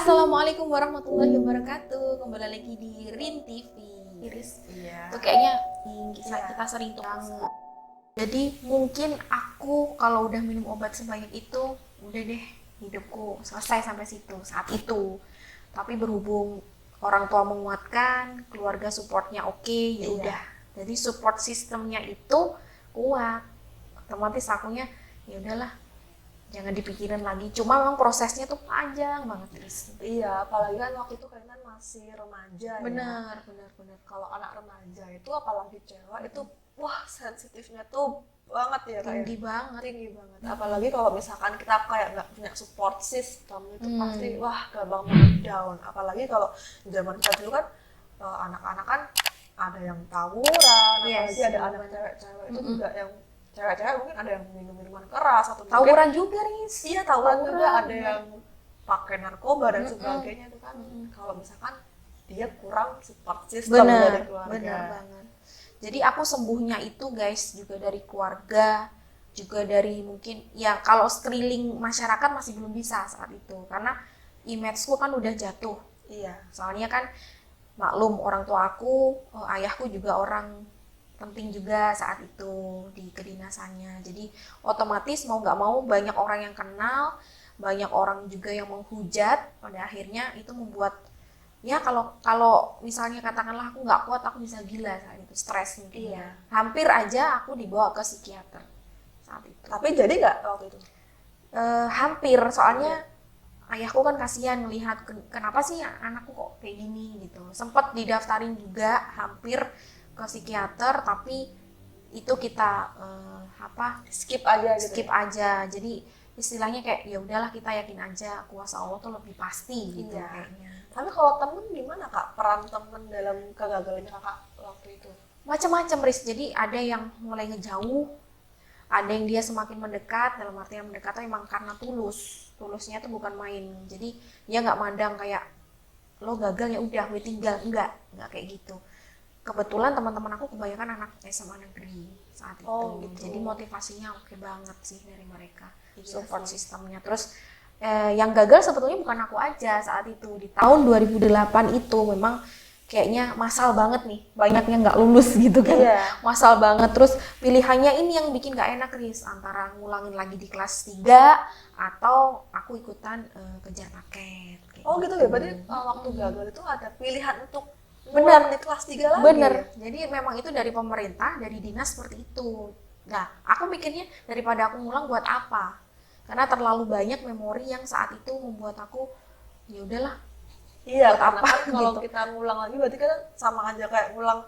Assalamualaikum warahmatullahi wabarakatuh. Kembali lagi di Rin TV. Iris. Iya. Itu kayaknya kita sering tuh banget. Jadi mungkin aku kalau udah minum obat sebanyak itu, udah deh hidupku selesai sampai situ saat itu. Tapi berhubung orang tua menguatkan, keluarga supportnya oke, ya udah. Jadi support sistemnya itu kuat. Otomatis akunya ya udahlah, jangan dipikirin lagi. Cuma memang prosesnya tuh panjang banget, Tris. Iya, apalagi kan waktu itu kalian masih remaja. Benar. Kalau anak remaja itu apalagi cewek itu wah sensitifnya tuh banget ya, Tinggi banget. Apalagi kalau misalkan kita kayak nggak punya support system itu pasti wah gampang banget down. Apalagi kalau zaman kita dulu kan anak-anak kan ada yang tawuran, apalagi ada anak cewek-cewek itu juga yang cewek-cewek mungkin ada yang minum minuman keras atau Tawuran juga, Riz. iya tawuran juga, ada yang pakai narkoba dan sebagainya itu kan. Kalau misalkan dia kurang support system dari keluarga. Benar banget. Jadi aku sembuhnya itu guys juga dari keluarga, juga dari mungkin ya kalau sekeliling masyarakat masih belum bisa saat itu karena image-ku kan udah jatuh. Iya. Soalnya kan maklum orang tua aku, ayahku juga orang penting juga saat itu di kedinasannya. Jadi otomatis mau nggak mau banyak orang yang kenal, banyak orang juga yang menghujat. Pada akhirnya itu membuat ya kalau misalnya katakanlah aku nggak kuat, aku bisa gila saat itu, stres mungkin. Iya. Hampir aja aku dibawa ke psikiater saat itu. Tapi jadi nggak waktu itu? Hampir, soalnya ayahku kan kasihan melihat kenapa sih anakku kok kayak gini gitu. Sempat didaftarin juga hampir ke psikiater, tapi itu kita Skip aja gitu. skip aja. Jadi istilahnya kayak ya udahlah, kita yakin aja kuasa Allah tuh lebih pasti gitu kayaknya. Tapi kalau temen gimana Kak, peran temen dalam kegagalannya Kakak waktu itu? Macam-macam, Riz. Jadi ada yang mulai ngejauh, ada yang dia semakin mendekat. Dalam artian mendekat tuh emang karena tulusnya tuh bukan main. Jadi dia nggak mandang kayak lo gagal ya udah gue tinggal, enggak kayak gitu. Kebetulan teman-teman aku kebanyakan anak SMA negeri saat itu. Gitu. Jadi motivasinya oke banget sih dari mereka. Iya Support sih. sistemnya. Terus yang gagal sebetulnya bukan aku aja saat itu. Di tahun 2008 itu memang kayaknya massal banget nih. Banyak yang nggak lulus gitu kan. Iya. Massal banget. Terus pilihannya ini yang bikin nggak enak, Riz. Antara ngulangin lagi di kelas 3 atau aku ikutan kejar paket. Kayak Oh gitu ya, berarti waktu gagal itu ada pilihan untuk Benar. di kelas 3 lagi. Bener, Ya? jadi memang itu dari pemerintah, dari dinas seperti itu. Nah, aku mikirnya daripada aku ngulang buat apa? Karena terlalu banyak memori yang saat itu membuat aku ya udahlah. Iya, Buat karena apa kan kalau gitu. kita ngulang lagi berarti kan sama aja kayak ngulang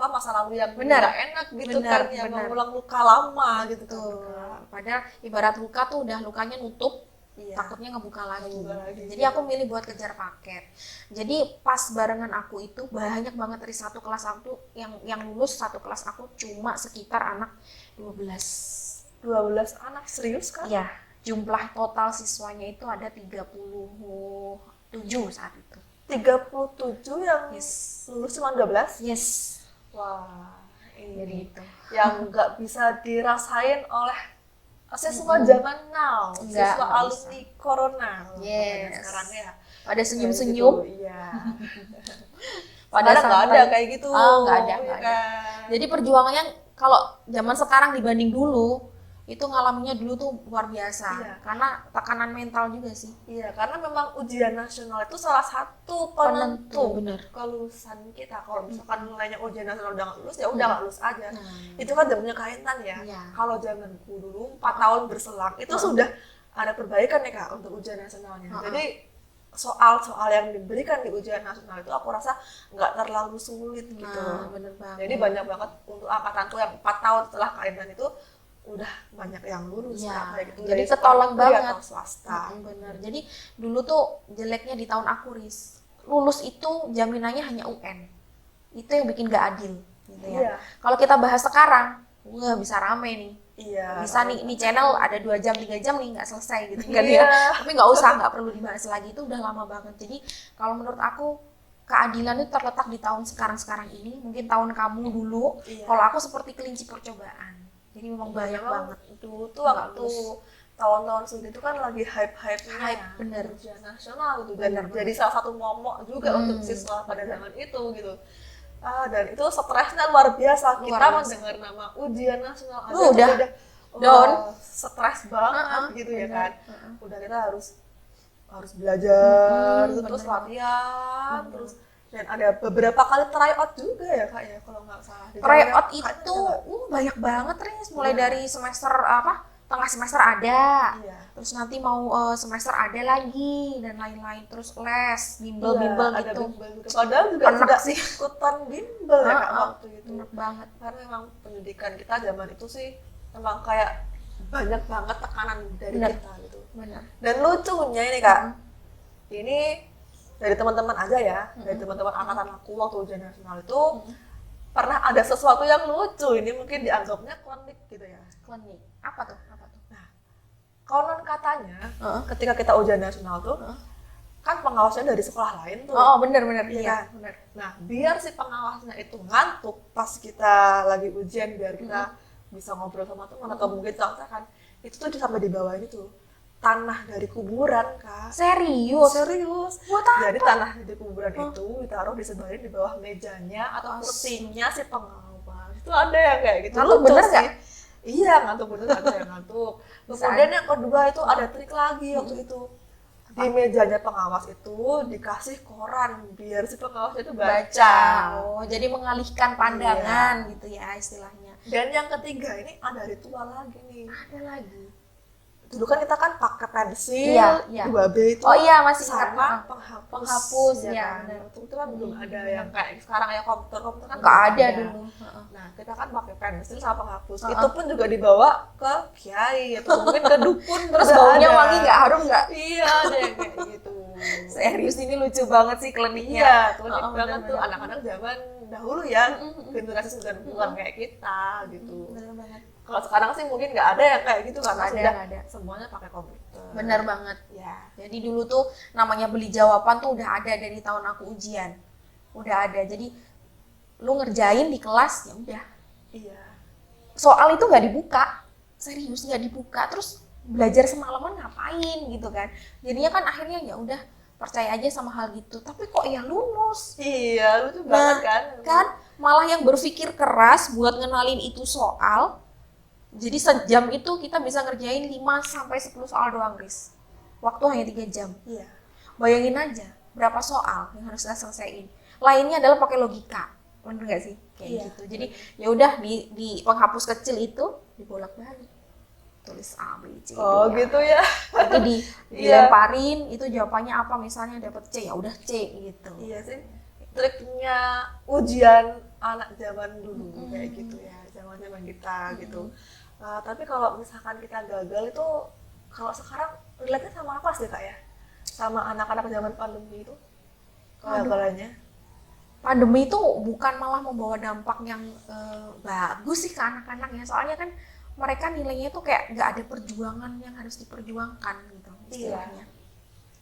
masa lalu yang Benar. nggak enak gitu Benar, kan, yang benar. mengulang luka lama gitu Tuh, kan. padahal ibarat luka tuh udah lukanya nutup, Iya. takutnya ngebuka lagi. Jadi Iya. aku milih buat kejar paket. Jadi pas barengan aku itu banyak banget dari satu kelas aku yang lulus satu kelas aku cuma sekitar anak 12. 12 anak, serius kan? Iya, jumlah total siswanya itu ada 37 saat itu. 37 yang Yes. lulus cuma 12? Yes. Wah, Jadi ini itu. yang nggak bisa dirasain oleh siswa zaman now, Nggak siswa bisa. alumni corona. Yes. Sekarang ya. Pada senyum-senyum, Kayak gitu, iya. pada Sekarang nggak ada santai. kayak gitu. Nggak ada, ya nggak ada. kan? Jadi perjuangannya kalau zaman sekarang dibanding dulu, itu ngalaminnya dulu tuh luar biasa. Iya. Karena tekanan mental juga sih. Iya, karena memang ujian nasional itu salah satu penentu bener. kelulusan kita. Kalau misalkan nilainya ujian nasional udah nggak lulus, ya udah nggak lulus aja. Nah. Itu kan zamannya Kaintan ya. Iya. Kalau zamanku dulu 4 tahun berselang itu sudah ada perbaikan ya Kak untuk ujian nasionalnya. Jadi soal-soal yang diberikan di ujian nasional itu aku rasa nggak terlalu sulit gitu. Nah, bener banget. Jadi banyak banget untuk angkatanku yang 4 tahun setelah Kaintan itu udah banyak yang lulus Ya, kayak gitu. jadi Dari ketolong sekolah negeri banget. atau swasta. Bener. Jadi dulu tuh jeleknya di tahun aku, Riz. Lulus itu jaminannya hanya UN. Itu yang bikin gak adil gitu ya. Iya. Kalau kita bahas sekarang, wah bisa rame nih. Iya. Bisa nih channel ada 2 jam 3 jam nih nggak selesai gitu kan Iya. ya. Tapi nggak perlu dibahas lagi, itu udah lama banget. Jadi kalau menurut aku keadilan itu terletak di tahun sekarang ini, mungkin tahun kamu dulu. Iya. Kalau aku seperti kelinci percobaan. Jadi memang banyak banget. Dulu tuh Nggak waktu tahun-tahun segini itu kan lagi hype-nya Hype, ya, bener. ujian nasional gitu, dan Bener, jadi salah satu momok juga untuk siswa pada zaman itu gitu. Dan itu stresnya luar biasa. Kita biasa. mendengar nama ujian nasional aja Udah down. stres banget gitu ya bener. kan. Udah kita harus belajar, terus bener. latihan, terus dan ada beberapa kali tryout juga ya kak ya kalau nggak salah. Di Tryout zamannya Kak itu banyak banget Riz, mulai Iya. dari semester apa? Tengah semester ada. Iya. Terus nanti mau semester ada lagi dan lain-lain, terus les, bimbel-bimbel Iya, ada gitu. bimbel juga. Padahal juga Enak sudah sih. ikutan bimbel ya kak waktu itu. Enak banget. Karena memang pendidikan kita zaman itu sih memang kayak banyak banget tekanan dari Bener. kita gitu. Benar. Dan lucunya ini kak, ini dari teman-teman aja ya, dari teman-teman angkatan aku waktu ujian nasional itu pernah ada sesuatu yang lucu. Ini mungkin dianggapnya klinik gitu ya. Klinik. Apa tuh? Apa tuh? Konon katanya ketika kita ujian nasional tuh kan pengawasnya dari sekolah lain tuh. Oh, benar-benar. Iya Iya, kan? benar. Nah, biar si pengawasnya itu ngantuk pas kita lagi ujian, biar kita bisa ngobrol sama teman atau mungkin kan itu tuh sampai di bawah ini tuh tanah dari kuburan kak. Serius? Serius. Buat apa? Jadi tanah dari kuburan itu ditaruh disebarin di bawah mejanya atau kursinya si pengawas. Itu ada yang kayak gitu. Ngantuk Lucu bener sih. nggak? Iya, ngantuk bener, ada yang ngantuk. Kemudian yang kedua itu ada trik lagi waktu itu. Di mejanya pengawas itu dikasih koran biar si pengawas itu baca. Oh, jadi mengalihkan pandangan gitu ya istilahnya. Dan yang ketiga ini ada ritual lagi nih. Ada lagi. Dulu kan kita kan pakai pensil, Iya, iya. 2B itu Oh iya, masih ingat. sama penghapus. Penghapus, ya ya, kan. benar. Waktu itu kan belum ada yang kayak sekarang ya komputer kan Nggak belum ada dulu. Nah, kita kan pakai pensil sama penghapus. Itu pun juga dibawa ke kiai atau mungkin ke dukun. Terus juga baunya ada. wangi nggak, harum nggak? Iya, ada yang kayak gitu. Serius, ini lucu banget sih kliniknya. Iya, klinik Oh, banget tuh benar-benar. anak-anak zaman dahulu ya, generasi 90-an kayak kita gitu. Bener banget. Kalau sekarang sih mungkin nggak ada yang kayak gitu karena Nggak ada, sudah nggak ada. semuanya pakai komputer. Bener banget. Ya. Jadi dulu tuh namanya beli jawaban tuh udah ada dari tahun aku ujian. Udah ada. Jadi lu ngerjain di kelas ya udah. Iya. Soal itu nggak dibuka. Serius nggak dibuka. Terus belajar semalaman ngapain gitu kan. Jadinya kan akhirnya ya udah percaya aja sama hal gitu. Tapi kok ya lulus. Iya, lucu Nah, banget kan? kan malah yang berpikir keras buat ngenalin itu soal. Jadi sejam itu kita bisa ngerjain 5 sampai 10 soal doang, Riz. Waktu hanya 3 jam. Iya. Bayangin aja berapa soal yang harus kita selesaiin. Lainnya adalah pakai logika. Bener nggak sih? Kayak Iya. gitu. Jadi ya udah di penghapus kecil itu dibolak-balik. Tulis A, B, C, D. Oh, gitu ya. Nanti Iya. dilemparin itu jawabannya apa, misalnya dapat C, ya udah C gitu. Iya sih. Triknya ujian anak zaman dulu kayak gitu ya, zaman-zaman kita gitu. Tapi kalau misalkan kita gagal itu, kalau sekarang relate-nya sama apa sih kak ya? Sama anak-anak zaman pandemi itu? Kegagalannya? Pandemi itu bukan malah membawa dampak yang bagus sih ke anak-anaknya, soalnya kan mereka nilainya tuh kayak nggak ada perjuangan yang harus diperjuangkan gitu istilahnya.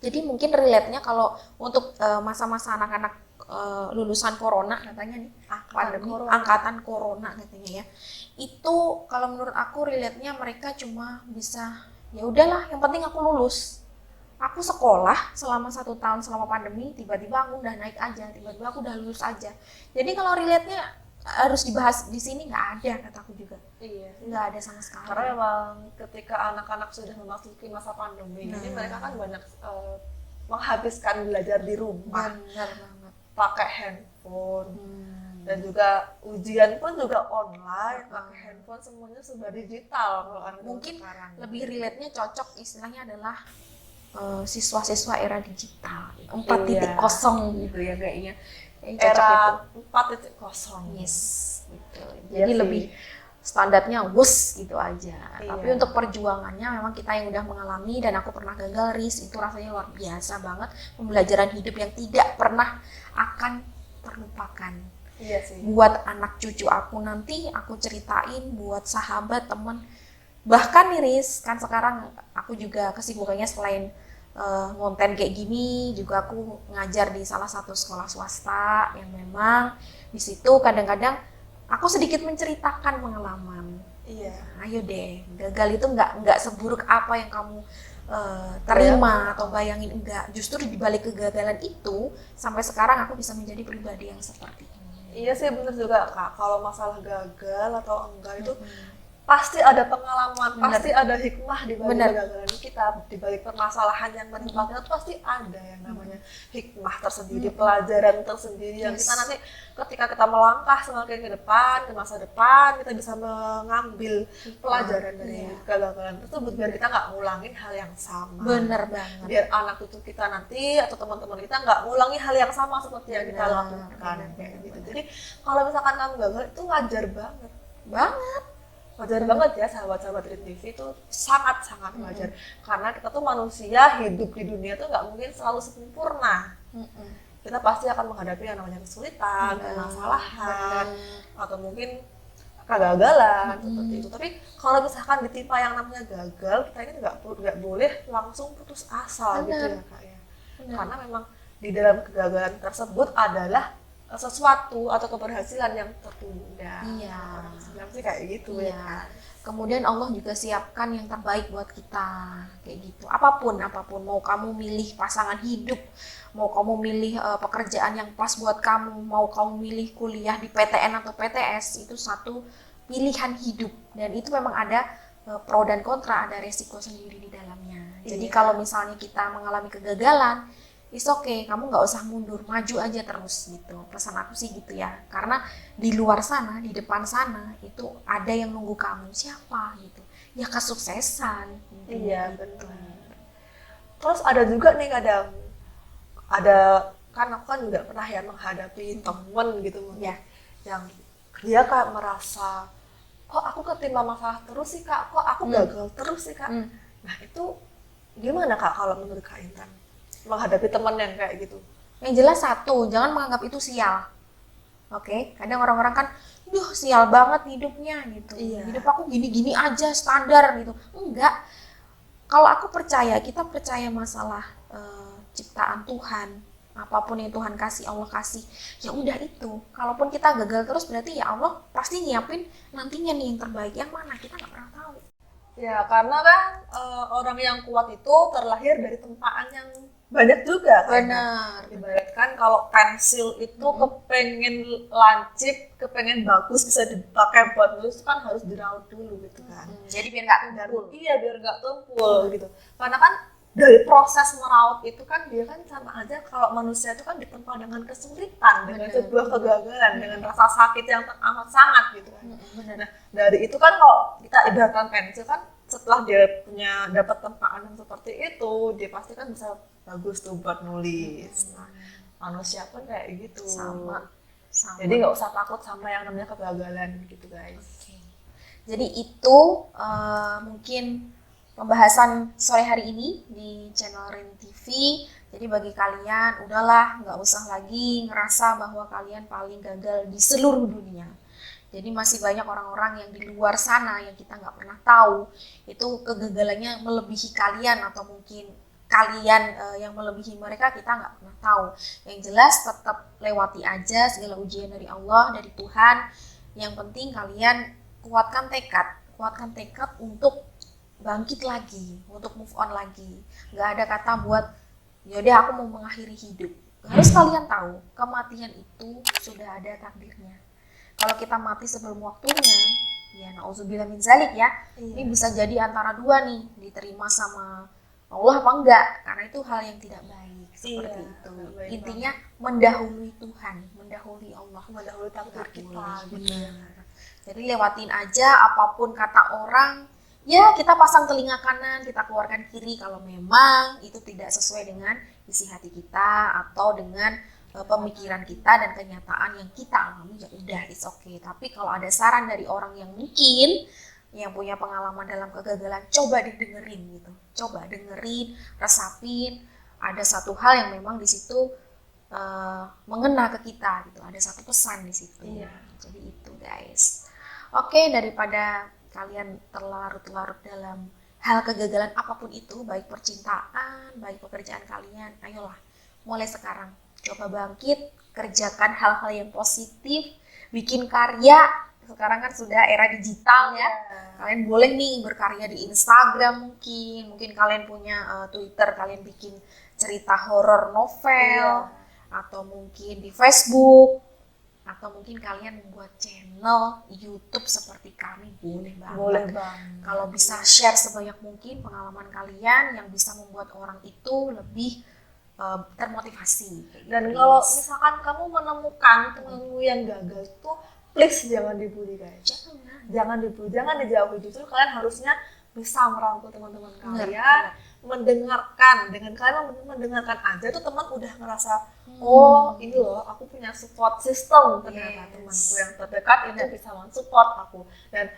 Jadi mungkin relate-nya kalau untuk masa-masa anak-anak lulusan corona katanya nih, pandemi, angkatan corona katanya ya, itu kalau menurut aku relate-nya mereka cuma bisa ya udahlah yang penting aku lulus. Aku sekolah selama 1 tahun selama pandemi, tiba-tiba aku udah naik aja, tiba-tiba aku udah lulus aja. Jadi kalau relate-nya harus dibahas di sini nggak ada, kataku juga. Iya. Nggak ada sama sekali. Karena memang ketika anak-anak sudah memasuki masa pandemi ini, mereka kan banyak menghabiskan belajar di rumah, Benar banget. pakai handphone, dan juga ujian pun juga online, pakai handphone, semuanya sudah digital. Kalau anak Mungkin sekarang. lebih relate-nya cocok istilahnya adalah siswa-siswa era digital 4.0 gitu ya kayaknya. Yang cocok itu. Era 4.0. Yes, gitu. Iya Jadi sih. lebih standarnya wus gitu aja. Iya. Tapi untuk perjuangannya memang kita yang udah mengalami, dan aku pernah gagal, Riz, itu rasanya luar biasa banget. Pembelajaran hidup yang tidak pernah akan terlupakan. Iya sih. Buat anak cucu aku nanti aku ceritain, buat sahabat, teman. Bahkan nih Riz, kan sekarang aku juga kesibukannya selain konten kayak gini, juga aku ngajar di salah satu sekolah swasta yang memang di situ kadang-kadang aku sedikit menceritakan pengalaman. Iya. Ayo deh, gagal itu nggak seburuk apa yang kamu terima atau bayangin, enggak. Justru di balik kegagalan itu sampai sekarang aku bisa menjadi pribadi yang seperti ini. Iya sih bener juga Kak, kalau masalah gagal atau enggak itu pasti ada pengalaman, pasti ada hikmah di balik Bener. kegagalan kita, di balik permasalahan yang menimpa kita tuh pasti ada yang namanya hikmah tersendiri, pelajaran tersendiri yang kita nanti ketika kita melangkah semakin ke depan, ke masa depan, kita bisa mengambil pelajaran dari kegagalan tersebut biar kita nggak ngulangin hal yang sama. Bener banget. Biar anak cucu kita nanti atau teman-teman kita nggak ngulangi hal yang sama seperti yang kita lakukan kayak gitu. Jadi kalau misalkan kamu gagal itu wajar banget. Wajar banget ya sahabat-sahabat Rin TV itu sangat-sangat wajar karena kita tuh manusia hidup di dunia tuh nggak mungkin selalu sempurna. Kita pasti akan menghadapi yang namanya kesulitan, permasalahan, atau mungkin kegagalan seperti itu. Tapi kalau misalkan ditimpa yang namanya gagal, kita ini nggak boleh langsung putus asa gitu ya Kak ya. Karena memang di dalam kegagalan tersebut adalah sesuatu atau keberhasilan yang tertunda. Iya. Sebenarnya sih kayak gitu ya kan. Kemudian Allah juga siapkan yang terbaik buat kita, kayak gitu. Apapun, mau kamu milih pasangan hidup, mau kamu milih pekerjaan yang pas buat kamu, mau kamu milih kuliah di PTN atau PTS, itu satu pilihan hidup. Dan itu memang ada pro dan kontra, ada resiko sendiri di dalamnya. Jadi kalau misalnya kita mengalami kegagalan, it's okay, kamu nggak usah mundur, maju aja terus gitu. Pesan aku sih gitu ya, karena di luar sana, di depan sana itu ada yang nunggu kamu. Siapa gitu? Ya kesuksesan. Iya benar. Terus ada juga nih kadang kan aku kan juga pernah ya menghadapi temen gitu Ya. yang dia kayak merasa kok aku ketimpa masalah terus sih Kak, kok aku gagal terus sih Kak. Nah itu gimana Kak kalau menurut Kak Intan menghadapi teman yang kayak gitu? Yang jelas satu, jangan menganggap itu sial. Oke, kadang orang-orang kan, duh sial banget hidupnya gitu. Hidup aku gini-gini aja standar gitu. Enggak. Kalau aku percaya, kita percaya masalah ciptaan Tuhan, apapun yang Tuhan kasih, Allah kasih, ya udah itu. Kalaupun kita gagal terus berarti ya Allah pasti nyiapin nantinya nih yang terbaik. Yang mana kita nggak pernah tahu. Ya karena kan orang yang kuat itu terlahir dari tempaan yang banyak juga kan. Benar. Ibaratkan kalau pensil itu kepengen lancip, kepengen bagus bisa dipakai buat nulis kan harus diraut dulu gitu kan. Jadi biar nggak tumpul. Iya biar nggak tumpul gitu. Karena kan dari proses meraut itu kan dia kan sama aja kalau manusia itu kan ditempa dengan kesulitan, dengan sebuah kegagalan, dengan rasa sakit yang teramat sangat gitu kan. Nah dari itu kan kalau kita ibaratkan pensil kan setelah dia punya dapat tempaan yang seperti itu, dia pasti kan bisa bagus tuh buat nulis. Nah, manusia pun kayak gitu. Sama. Jadi nggak usah takut sama yang namanya kegagalan gitu guys. Jadi itu mungkin pembahasan sore hari ini di channel Rin TV. Jadi bagi kalian udahlah nggak usah lagi ngerasa bahwa kalian paling gagal di seluruh dunia. Jadi masih banyak orang-orang yang di luar sana yang kita nggak pernah tahu itu kegagalannya melebihi kalian atau mungkin kalian yang melebihi mereka, kita nggak pernah tahu. Yang jelas tetap lewati aja segala ujian dari Allah, dari Tuhan. Yang penting kalian kuatkan tekad untuk bangkit lagi, untuk move on lagi. Nggak ada kata buat yaudah aku mau mengakhiri hidup. Harus kalian tahu kematian itu sudah ada takdirnya. Kalau kita mati sebelum waktunya, ya nauzubillah min zalik ya, ini bisa jadi antara dua nih, diterima sama Allah apa enggak, karena itu hal yang tidak baik seperti itu. Intinya mendahului Tuhan, mendahului Allah, mendahului takdir kita. Benar. Jadi lewatin aja apapun kata orang, ya kita pasang telinga kanan, kita keluarkan kiri kalau memang itu tidak sesuai dengan isi hati kita atau dengan pemikiran kita dan kenyataan yang kita alami, ya udah it's okay. Tapi kalau ada saran dari orang yang mungkin yang punya pengalaman dalam kegagalan, coba didengerin gitu, coba dengerin, resapin. Ada satu hal yang memang di situ mengena ke kita gitu, ada satu pesan di situ. Jadi itu guys. Oke, daripada kalian terlarut-larut dalam hal kegagalan apapun itu, baik percintaan, baik pekerjaan kalian, ayolah mulai sekarang coba bangkit, kerjakan hal-hal yang positif, bikin karya, sekarang kan sudah era digital ya. Kalian boleh nih berkarya di Instagram mungkin kalian punya Twitter, kalian bikin cerita horor novel, atau mungkin di Facebook, atau mungkin kalian membuat channel YouTube seperti kami, boleh banget. Boleh banget. Kalau bisa share sebanyak mungkin pengalaman kalian yang bisa membuat orang itu lebih termotivasi. Dan kalau misalkan kamu menemukan temanmu yang gagal tuh, please jangan dibully guys. Jangan dibully, jangan dijauhi. Justru kalian harusnya bisa merangkul teman-teman kalian, mendengarkan. Dengan kalian mendengarkan aja tuh teman udah ngerasa, oh ini loh aku punya support system, ternyata temanku yang terdekat itu bisa mensupport aku. Dan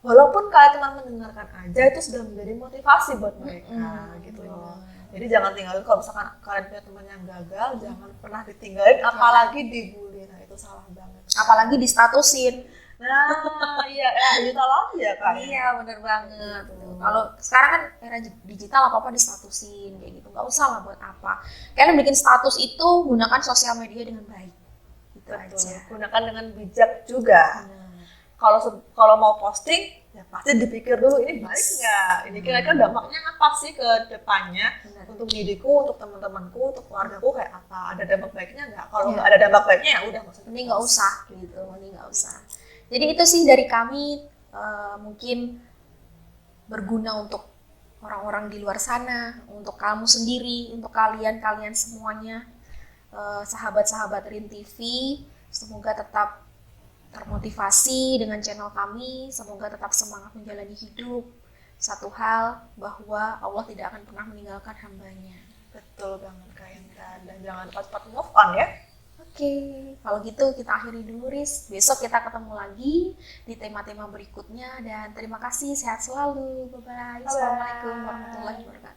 walaupun kalian cuma mendengarkan aja itu sudah menjadi motivasi buat mereka gitu loh. Jadi jangan tinggalin, kalau misalkan kalian punya teman yang gagal, jangan pernah ditinggalin, apalagi dibully. Nah itu salah banget. Apalagi distatusin. Nah iya, digital lagi ya Kak. Iya bener banget. Kalau sekarang kan era digital apa-apa distatusin kayak gitu. Nggak usah lah buat apa. Kalian bikin status itu gunakan sosial media dengan baik. Gitu aja. Gunakan dengan bijak juga. Kalau mau posting, ya pasti dipikir dulu ini baik nggak, ini kira-kira dampaknya apa sih ke depannya untuk diriku, untuk teman-temanku, untuk keluargaku kayak apa, ada dampak baiknya nggak? Kalau nggak ada dampak baiknya ya udah mending nggak usah gitu, mending nggak usah. Jadi itu sih dari kami, mungkin berguna untuk orang-orang di luar sana, untuk kamu sendiri, untuk kalian semuanya, sahabat-sahabat Rin TV, semoga tetap termotivasi dengan channel kami, semoga tetap semangat menjalani hidup. Satu hal, bahwa Allah tidak akan pernah meninggalkan hambanya. Betul banget Kak Yenta, dan jangan cepat-cepat move on ya. Oke, kalau gitu kita akhiri dulu Riz. Besok kita ketemu lagi di tema-tema berikutnya, dan terima kasih, sehat selalu. Bye-bye. Assalamualaikum warahmatullahi wabarakatuh.